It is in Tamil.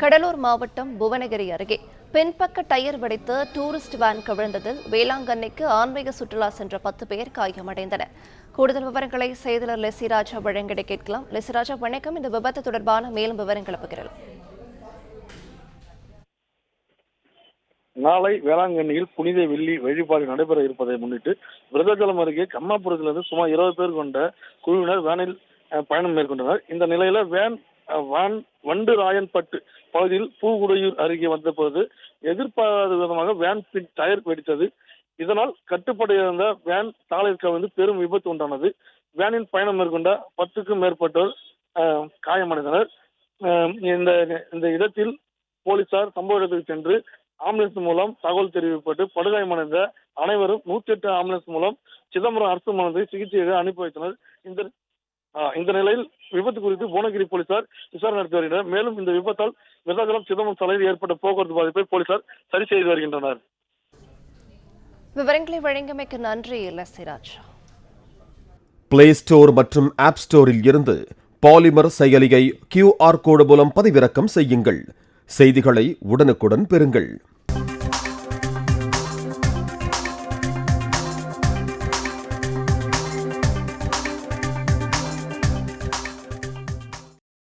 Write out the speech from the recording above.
கடலூர் மாவட்டம் புவனகிரி அருகே பின்பக்க டயர் வெடித்து டூரிஸ்ட் வேன் கவிழ்ந்ததில் வேளாங்கண்ணிக்கு ஆன்மீக சுற்றுலா சென்ற 10 பேர் காயமடைந்தனர். கூடுதல் விவரங்களை செய்தியாளர் லெசிராஜா வழங்கிட கேட்கலாம். லெசிராஜா, வணக்கம். இந்த விபத்து தொடர்பான மேலும் விவரங்களை பகிரலாம். நாளை வேளாங்கண்ணியில் புனித வெள்ளி வழிபாடு நடைபெற இருப்பதை முன்னிட்டு விருதாச்சலம் அருகே கம்மாபுரத்திலிருந்து சுமார் 20 பேர் கொண்ட குழுவினர் வேனில் பயணம் மேற்கொண்டனர். இந்த நிலையில வேன் வண்டுராயன்பட்டு பகுதியில் பூகுடையூர் அருகே வந்தபோது எதிர்பாராத விதமாக வேன் பின் டயர் வெடித்தது. இதனால் கட்டுப்பாடு இழந்த வேன் சாலையில் கவிழ்ந்து பெரும் விபத்து உண்டானது. வேனில் பயணம் மேற்கொண்ட 10க்கும் மேற்பட்டோர் காயமடைந்தனர். இந்த இடத்தில் போலீசார் சம்பவ இடத்துக்கு சென்று ஆம்புலன்ஸ் மூலம் தகவல் தெரிவிக்கப்பட்டு படுகாயமடைந்த அனைவரும் 108 ஆம்புலன்ஸ் மூலம் சிதம்பரம் அரசு மருத்துவமனை சிகிச்சையாக அனுப்பி வைத்தனர். இந்த நிலையில் விபத்து குறித்து புவனகிரி போலீசார் விசாரணை நடத்தி வருகின்றனர். மேலும் இந்த விபத்தால் விருதாச்சலம் சிதம்பரம் சாலையில் ஏற்பட்ட போக்குவரத்து பாதிப்பை போலீசார் சரி செய்து வருகின்றனர். விவரங்களை வழங்கியமைக்கு நன்றி லெசிராஜ். பிளே ஸ்டோர் மற்றும் ஆப் ஸ்டோரில் இருந்து பாலிமர் செயலியை QR கோடு மூலம் பதிவிறக்கம் செய்யுங்கள். செய்திகளை உடனுக்குடன் பெறுங்கள்.